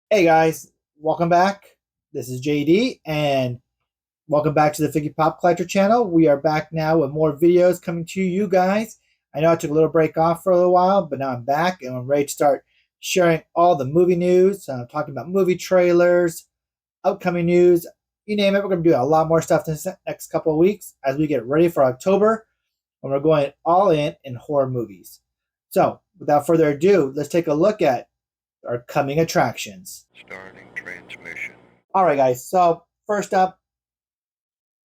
Hey guys, welcome back. This is JD, and welcome back to the Figgy Pop Collector channel. We are back now with more videos coming to you guys. I know I took a little break off for a little while, but now I'm back and I'm ready to start sharing all the movie news, talking about movie trailers, upcoming news, you name it. We're going to do a lot more stuff this next couple of weeks as we get ready for October, and we're going all in horror movies. So, without further ado, let's take a look at our coming attractions. Starting transmission. All right, guys. So first up,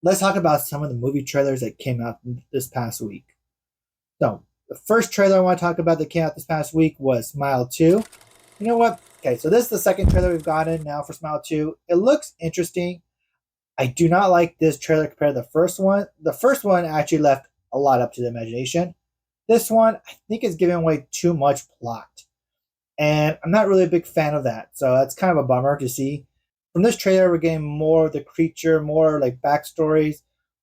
let's talk about some of the movie trailers that came out this past week. So the first trailer I want to talk about that came out this past week was Smile 2. You know what? Okay, so this is the second trailer we've gotten now for Smile 2. It looks interesting. I do not like this trailer compared to the first one. The first one actually left a lot up to the imagination. This one, I think, is giving away too much plot. And I'm not really a big fan of that. So that's kind of a bummer to see. From this trailer, we're getting more of the creature, more like backstories.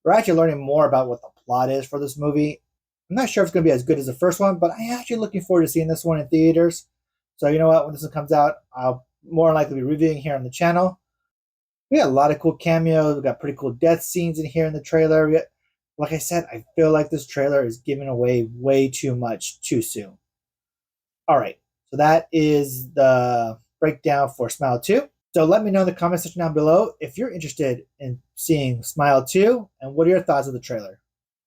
We're actually learning more about what the plot is for this movie. I'm not sure if it's going to be as good as the first one, but I'm actually looking forward to seeing this one in theaters. So you know what? When this one comes out, I'll more likely be reviewing here on the channel. We got a lot of cool cameos. We got pretty cool death scenes in here in the trailer. Like I said, I feel like this trailer is giving away way too much too soon. All right, so that is the breakdown for Smile 2. So let me know in the comment section down below if you're interested in seeing Smile 2 and what are your thoughts of the trailer.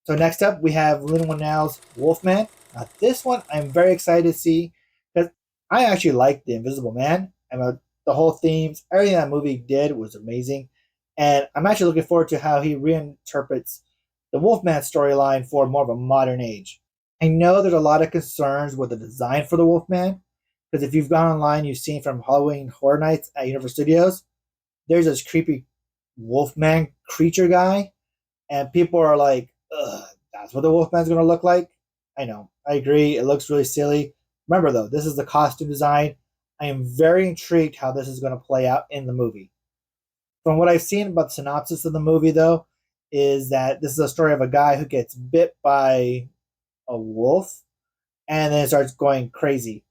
So next up, we have Lin Whannell's Wolfman. Now this one I'm very excited to see because I actually like The Invisible Man. And the whole themes, everything that movie did was amazing. And I'm actually looking forward to how he reinterprets the Wolfman storyline for more of a modern age. I know there's a lot of concerns with the design for the Wolfman, because if you've gone online, you've seen from Halloween Horror Nights at Universal Studios, there's this creepy Wolfman creature guy, and people are like, ugh, that's what the Wolfman's going to look like? I know, I agree, it looks really silly. Remember though, this is the costume design. I am very intrigued how this is going to play out in the movie. From what I've seen about the synopsis of the movie, though, is that this is a story of a guy who gets bit by a wolf and then it starts going crazy.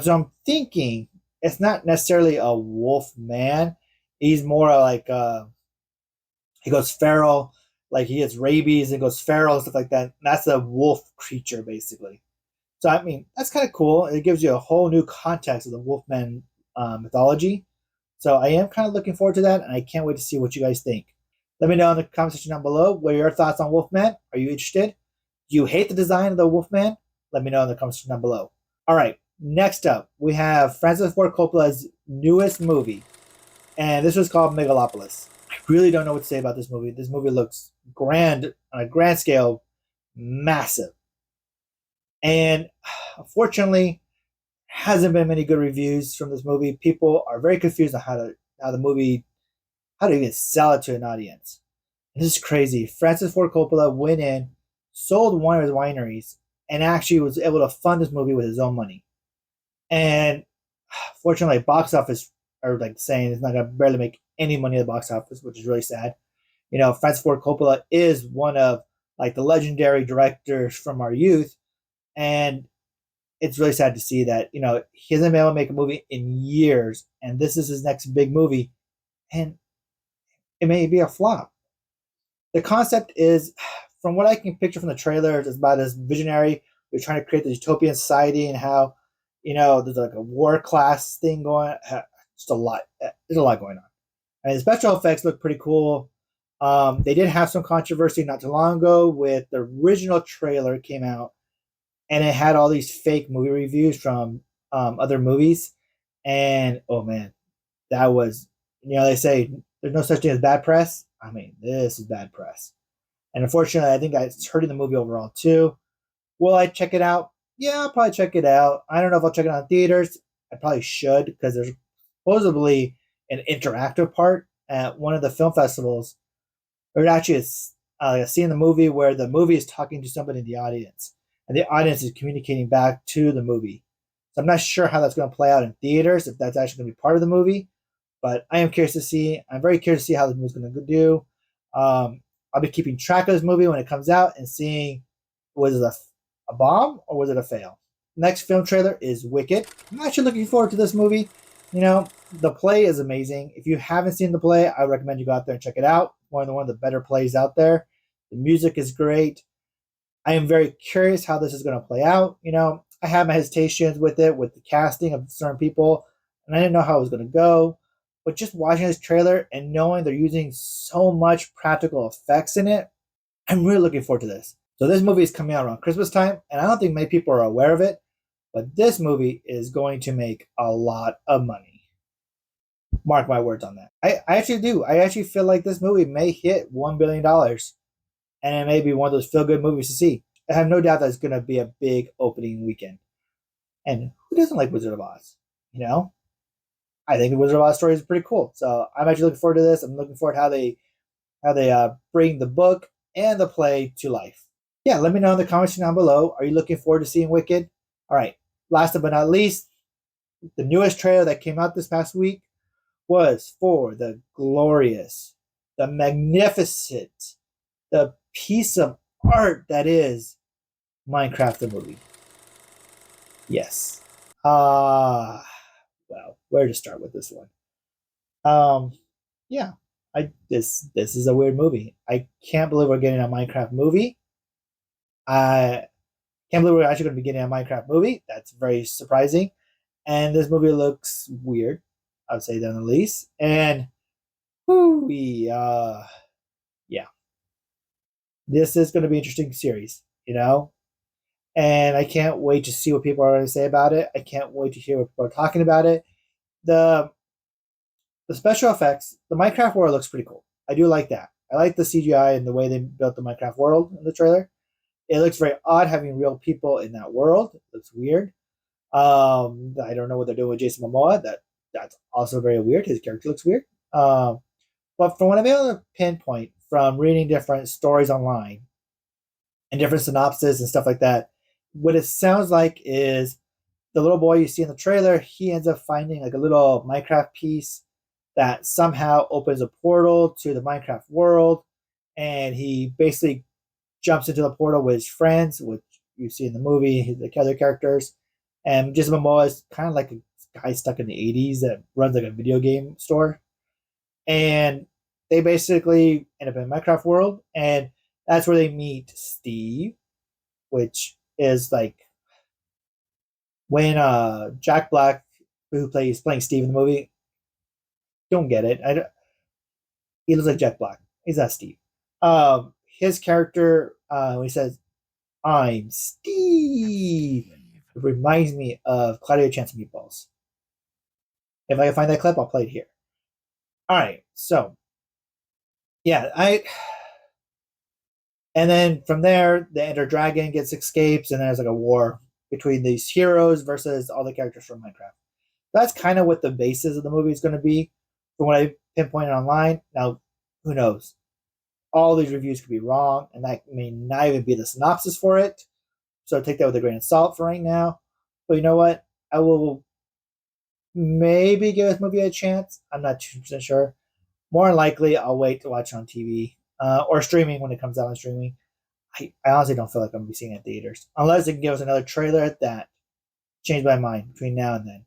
So I'm thinking it's not necessarily a wolf man. He's more like he goes feral, like he gets rabies and goes feral and stuff like that. That's a wolf creature basically. So I mean that's kind of cool. It gives you a whole new context of the Wolfman mythology. So I am kind of looking forward to that, and I can't wait to see what you guys think. Let me know in the comment section down below what are your thoughts on Wolfman. Are you interested? Do you hate the design of the Wolfman? Let me know in the comment section down below. All right, next up, we have Francis Ford Coppola's newest movie, and this was called Megalopolis. I really don't know what to say about this movie. This movie looks grand on a grand scale, massive, and unfortunately, hasn't been many good reviews from this movie. People are very confused on how the movie how to even sell it to an audience. This is crazy. Francis Ford Coppola went in, sold one of his wineries, and actually was able to fund this movie with his own money. And fortunately, box office are like saying it's not gonna barely make any money at the box office, which is really sad. You know, Francis Ford Coppola is one of like the legendary directors from our youth, and it's really sad to see that he hasn't been able to make a movie in years, and this is his next big movie, and it may be a flop. The concept is, from what I can picture from the trailer, it's about this visionary who's trying to create this utopian society and how, there's like a war class thing going. Just a lot. There's a lot going on. I mean, the special effects look pretty cool. They did have some controversy not too long ago with the original trailer came out, and it had all these fake movie reviews from other movies, and oh man, that was they say there's no such thing as bad press. I mean, this is bad press. And unfortunately, I think it's hurting the movie overall too. Will I check it out? Yeah, I'll probably check it out. I don't know if I'll check it out in theaters. I probably should because there's supposedly an interactive part at one of the film festivals. Or actually, it's a scene in the movie where the movie is talking to somebody in the audience, and the audience is communicating back to the movie. So I'm not sure how that's going to play out in theaters, if that's actually going to be part of the movie. But I am curious to see. I'm very curious to see how this movie's going to do. I'll be keeping track of this movie when it comes out and seeing was it a bomb or was it a fail. Next film trailer is Wicked. I'm actually looking forward to this movie. The play is amazing. If you haven't seen the play, I recommend you go out there and check it out. One of the better plays out there. The music is great. I am very curious how this is going to play out. I have my hesitations with it, with the casting of certain people, and I didn't know how it was going to go. But just watching this trailer and knowing they're using so much practical effects in it, I'm really looking forward to this. So this movie is coming out around Christmas time, and I don't think many people are aware of it, but this movie is going to make a lot of money. Mark my words on that. I actually do. I actually feel like this movie may hit $1 billion, and it may be one of those feel good movies to see. I have no doubt that it's going to be a big opening weekend. And who doesn't like Wizard of Oz? You know, I think the Wizard of Oz story is pretty cool. So I'm actually looking forward to this. I'm looking forward to how they bring the book and the play to life. Yeah, let me know in the comments down below. Are you looking forward to seeing Wicked? All right. Last but not least, the newest trailer that came out this past week was for the glorious, the magnificent, the piece of art that is Minecraft the movie. Yes. Well, where to start with this one? Yeah. This is a weird movie. I can't believe we're getting a Minecraft movie. I can't believe we're actually going to be getting a Minecraft movie. That's very surprising. And this movie looks weird, I would say, than the least. And yeah, this is going to be an interesting series. And I can't wait to see what people are going to say about it. I can't wait to hear what people are talking about it. The the special effects, the Minecraft world looks pretty cool. I do like that. I like the CGI and the way they built the Minecraft world in the trailer. It looks very odd having real people in that world. It looks weird. I don't know what they're doing with Jason Momoa. That's also very weird. His character looks weird. But from what I've been able to pinpoint from reading different stories online and different synopses and stuff like that, what it sounds like is the little boy you see in the trailer, he ends up finding like a little Minecraft piece that somehow opens a portal to the Minecraft world, and he basically jumps into the portal with his friends, which you see in the movie, the other characters. And Jason Momoa is kind of like a guy stuck in the 80s that runs like a video game store. And they basically end up in a Minecraft world, and that's where they meet Steve, which is like when Jack Black, who playing Steve in the movie, don't get it. He looks like Jack Black. He's not Steve. His character, when he says, "I'm Steve," it reminds me of Claudia Chance Meatballs. If I can find that clip, I'll play it here. All right, so yeah, and then from there, the Ender Dragon escapes, and there's like a war between these heroes versus all the characters from Minecraft. That's kind of what the basis of the movie is going to be, from what I pinpointed online. Now, who knows? All these reviews could be wrong, and that may not even be the synopsis for it. So take that with a grain of salt for right now. But you know what? I will maybe give this movie a chance. I'm not 2% sure. More than likely, I'll wait to watch it on TV or streaming when it comes out on streaming. I honestly don't feel like I'm going to be seeing it in theaters unless they can give us another trailer that changed my mind between now and then.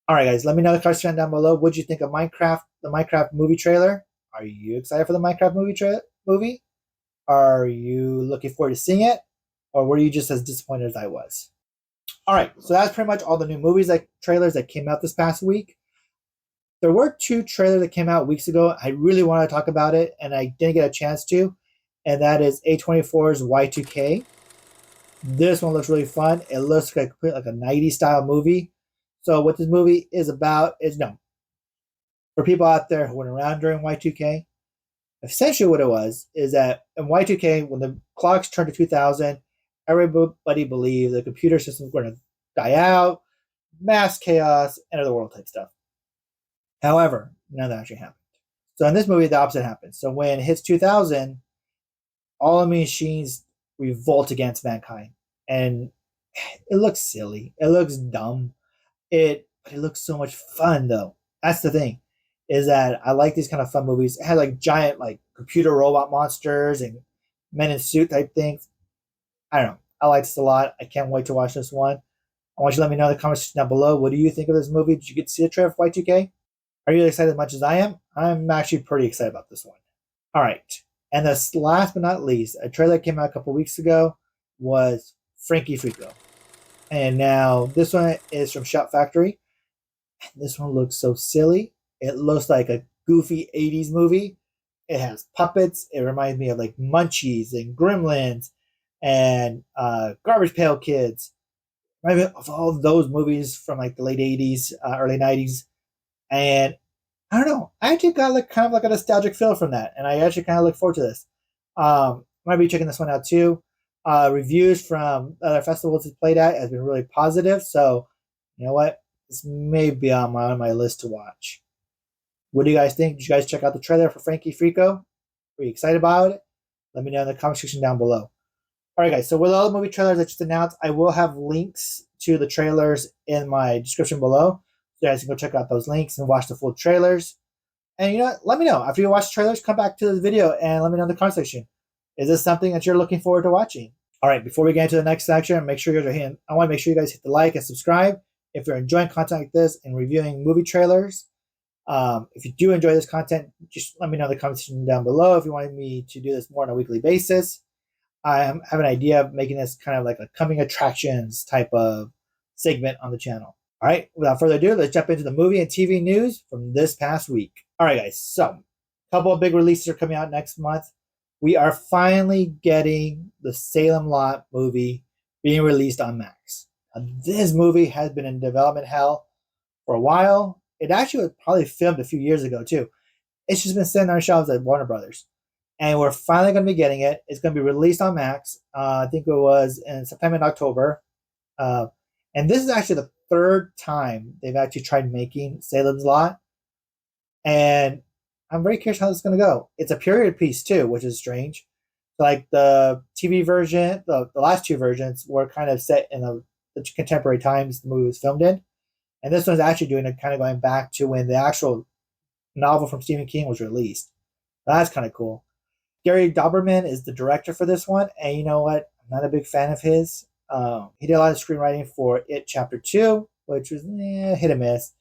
All right, guys, let me know in the comments down below. What you think of Minecraft, the Minecraft movie trailer? Are you excited for the Minecraft movie? Are you looking forward to seeing it? Or were you just as disappointed as I was? All right, so that's pretty much all the new trailers that came out this past week. There were 2 trailers that came out weeks ago. I really wanted to talk about it, and I didn't get a chance to. And that is A24's Y2K. This one looks really fun. It looks like a 90s style movie. So what this movie is about is, for people out there who went around during Y2K, essentially what it was is that in Y2K, when the clocks turned to 2000, everybody believed the computer systems were going to die out, mass chaos, end of the world type stuff. However, none of that actually happened. So in this movie, the opposite happens. So when it hits 2000, all the machines revolt against mankind. And it looks silly. It looks dumb. But it looks so much fun, though. That's the thing, is that I like these kind of fun movies. It had like giant like computer robot monsters and men in suit type things. I don't know. I like this a lot. I can't wait to watch this one. I want you to let me know in the comments section down below. What do you think of this movie? Did you get to see the trailer for Y2K? Are you excited as much as I am? I'm actually pretty excited about this one. All right. And this last but not least, a trailer that came out a couple weeks ago was Frankie Freako. And now this one is from Shout Factory. This one looks so silly. It looks like a goofy 80s movie. It has puppets. It reminds me of like Munchies and Gremlins and Garbage Pail Kids. Reminds me of all those movies from like the late 80s, early 90s. And I don't know. I actually got like kind of like a nostalgic feel from that. And I actually kind of look forward to this. Might be checking this one out too. Reviews from other festivals it's played at has been really positive. So, you know what? This may be on my list to watch. What do you guys think? Did you guys check out the trailer for Frankie Freako? Were you excited about it? Let me know in the comment section down below. All right, guys. So with all the movie trailers I just announced, I will have links to the trailers in my description below. So you guys can go check out those links and watch the full trailers. And you know what? Let me know. After you watch the trailers, come back to the video and let me know in the comment section. Is this something that you're looking forward to watching? All right, before we get into the next section, make sure you guys are hitting. I want to make sure you guys hit the like and subscribe if you're enjoying content like this and reviewing movie trailers. If you do enjoy this content, just let me know in the comment section down below if you want me to do this more on a weekly basis. I have an idea of making this kind of like a coming attractions type of segment on the channel. All right, without further ado, let's jump into the movie and TV news from this past week. All right, guys, so a couple of big releases are coming out next month. We are finally getting the Salem Lot movie being released on Max. Now, this movie has been in development hell for a while. It actually was probably filmed a few years ago, too. It's just been sitting on our shelves at Warner Brothers. And we're finally going to be getting it. It's going to be released on Max. I think it was in September and October. And this is actually the third time they've actually tried making Salem's Lot. And I'm very curious how this is going to go. It's a period piece, too, which is strange. Like the TV version, the last two versions were kind of set in the contemporary times the movie was filmed in. And this one's actually doing it kind of going back to when the actual novel from Stephen King was released. That's kind of cool. Gary Dauberman is the director for this one. And you know what? I'm not a big fan of his. He did a lot of screenwriting for It Chapter 2, which was hit and miss.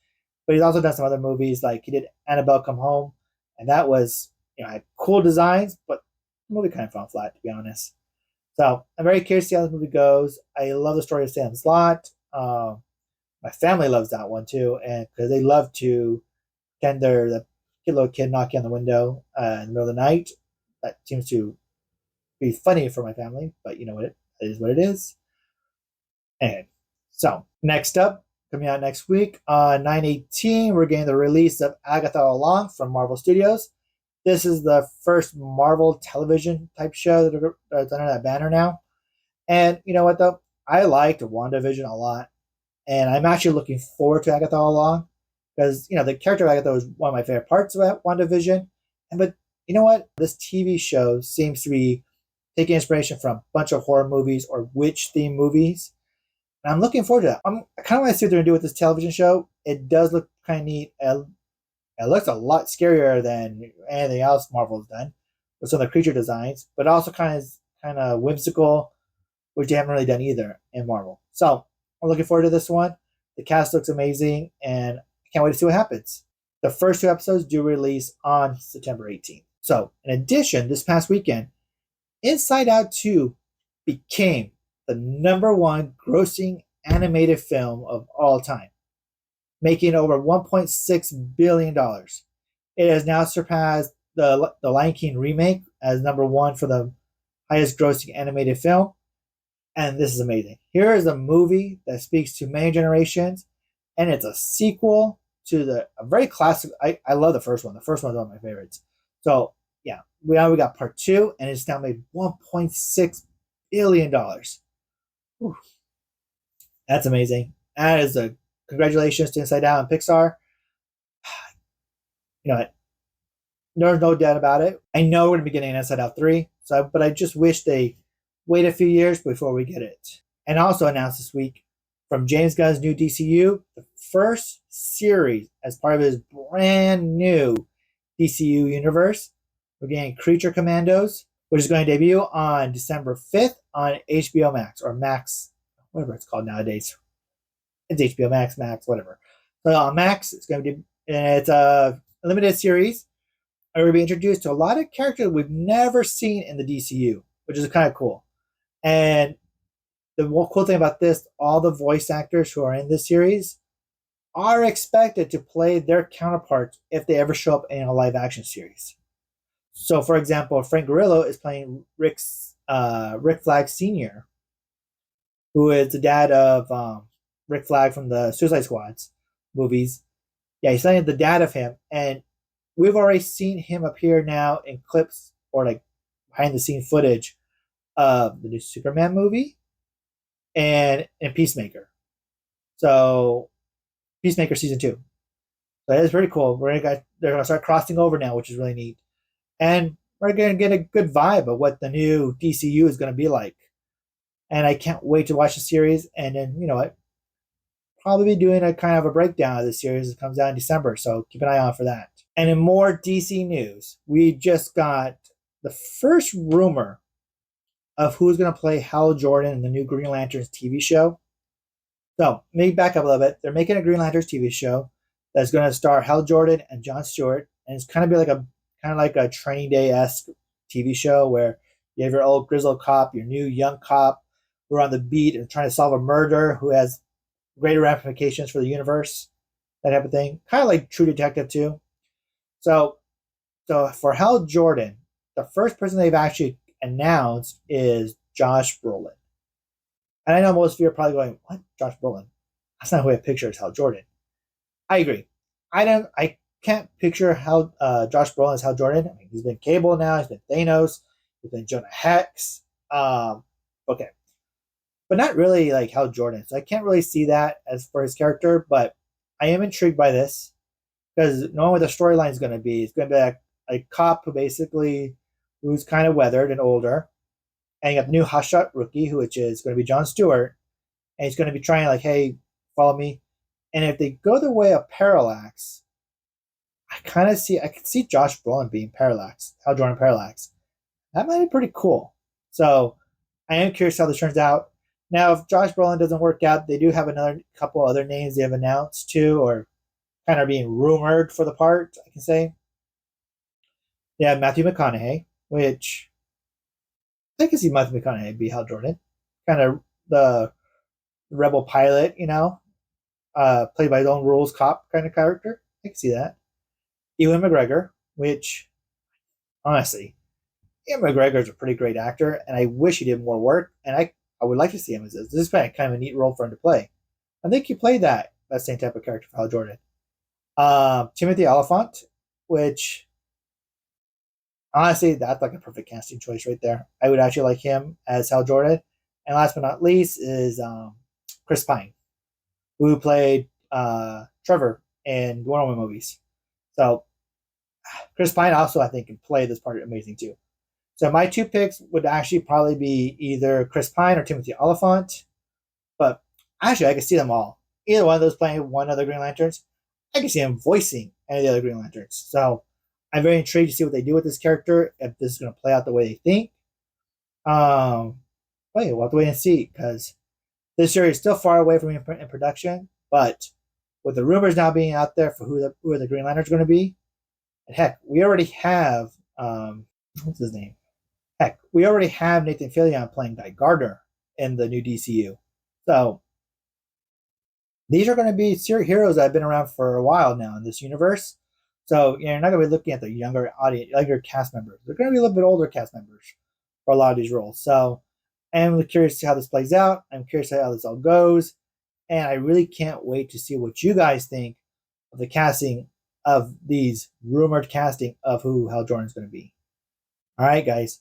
But he's also done some other movies, like he did Annabelle Come Home. And that was, had cool designs, but the movie kind of fell flat, to be honest. So I'm very curious to see how this movie goes. I love the story of Salem's Lot. My family loves that one too, and because they love to pretend they're the little kid knocking on the window in the middle of the night. That seems to be funny for my family, but you know what? It is what it is. And so next up, coming out next week on 9/18, we're getting the release of Agatha All Along from Marvel Studios. This is the first Marvel television type show that's under that banner now. And you know what, though? I liked WandaVision a lot. And I'm actually looking forward to Agatha All Along. Because, the character of Agatha was one of my favorite parts of WandaVision. But you know what? This TV show seems to be taking inspiration from a bunch of horror movies or witch-themed movies. And I'm looking forward to that. I kind of want to see what they're going to do with this television show. It does look kind of neat. It looks a lot scarier than anything else Marvel's done with some of the creature designs, but also kind of whimsical, which they haven't really done either in Marvel. So I'm looking forward to this one. The cast looks amazing, and I can't wait to see what happens. The first two episodes do release on September 18th. So, in addition, this past weekend, Inside Out 2 became the #1 grossing animated film of all time, making over $1.6 billion. It has now surpassed the Lion King remake as #1 for the highest grossing animated film. And this is amazing. Here is a movie that speaks to many generations, and it's a sequel to a very classic. I love the first one. The first one is one of my favorites. So, yeah, we got part 2, and it's now made $1.6 billion. Whew. That's amazing. That is a congratulations to Inside Out and Pixar. You know what? There's no doubt about it. I know we're going to be getting Inside Out 3, but I just wish they wait a few years before we get it. And also announced this week from James Gunn's new DCU, the first series as part of his brand new DCU universe. We're getting Creature Commandos, which is going to debut on December 5th on HBO Max, or Max, whatever it's called nowadays. It's HBO Max, whatever. So on Max, it's going to be, it's a limited series. And we're going to be introduced to a lot of characters we've never seen in the DCU, which is kind of cool. And the cool thing about this, all the voice actors who are in this series are expected to play their counterparts if they ever show up in a live action series. So, for example, Frank Grillo is playing Rick Flag Sr., who is the dad of Rick Flag from the Suicide Squads movies. Yeah, he's playing the dad of him, and we've already seen him appear now in clips or like behind the scene footage of the new Superman movie and in Peacemaker. So, Peacemaker season 2. So that is pretty cool. They're gonna start crossing over now, which is really neat. And we're gonna get a good vibe of what the new DCU is gonna be like. And I can't wait to watch the series. And then, you know what? Probably be doing a kind of a breakdown of the series that comes out in December. So keep an eye out for that. And in more DC news, we just got the first rumor of who's going to play Hal Jordan in the new Green Lanterns TV show. So, maybe back up a little bit. They're making a Green Lanterns TV show that's going to star Hal Jordan and Jon Stewart, and it's kind of like a Training Day-esque TV show where you have your old grizzled cop, your new young cop who are on the beat and trying to solve a murder who has greater ramifications for the universe, that type of thing. Kind of like True Detective too. So for Hal Jordan, the first person they've actually announced is Josh Brolin. And I know most of you are probably going, "What? Josh Brolin? That's not who I picture as Hal Jordan." I agree. I can't picture how Josh Brolin as Hal Jordan. I mean, he's been Cable now. He's been Thanos. He's been Jonah Hex. Okay, but not really like Hal Jordan. So I can't really see that as for his character. But I am intrigued by this because knowing what the storyline is going to be, it's going to be like a cop who's kind of weathered and older, and you got the new hotshot rookie, which is going to be Jon Stewart, and he's going to be trying like, "Hey, follow me." And if they go the way of Parallax, I could see Josh Brolin being Parallax, Hal Jordan Parallax. That might be pretty cool. So I am curious how this turns out. Now, if Josh Brolin doesn't work out, they do have another couple other names they have announced too, or kind of being rumored for the part, I can say. They have Matthew McConaughey, which I can see Matthew McConaughey be Hal Jordan. Kind of the rebel pilot, played by his own rules cop kind of character. I can see that. Ewan McGregor, which, honestly, Ewan McGregor is a pretty great actor, and I wish he did more work, and I would like to see him as this. This is kind of a neat role for him to play. I think he played that same type of character for Hal Jordan. Timothy Olyphant, which, honestly, that's like a perfect casting choice right there. I would actually like him as Hal Jordan. And last but not least is Chris Pine, who played Trevor in Wonder Woman movies. So Chris Pine also, I think, can play this part amazing too. So my two picks would actually probably be either Chris Pine or Timothy Olyphant. But actually, I could see them all. Either one of those playing one of the Green Lanterns. I can see him voicing any of the other Green Lanterns. So I'm very intrigued to see what they do with this character, if this is going to play out the way they think. We'll have to wait and see, because this series is still far away from in production, but with the rumors now being out there for who the Green Lanterns are going to be, and heck, we already have, what's his name? Heck, we already have Nathan Fillion playing Guy Gardner in the new DCU. So these are going to be heroes that have been around for a while now in this universe. So you're not going to be looking at the younger audience, younger cast members. They're going to be a little bit older cast members for a lot of these roles. So I'm curious to see how this plays out. I'm curious to see how this all goes. And I really can't wait to see what you guys think of the casting of these rumored casting of who Hal Jordan's going to be. All right, guys.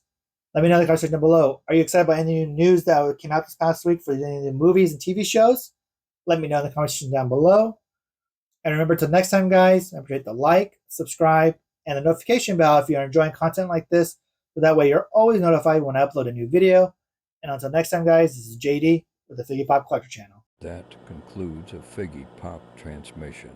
Let me know in the comment section down below. Are you excited about any news that came out this past week for any of the movies and TV shows? Let me know in the comment section down below. And remember, till next time, guys, don't forget to like, subscribe, and the notification bell if you're enjoying content like this. So that way you're always notified when I upload a new video. And until next time, guys, this is JD with the Figgy Pop Collector Channel. That concludes a Figgy Pop transmission.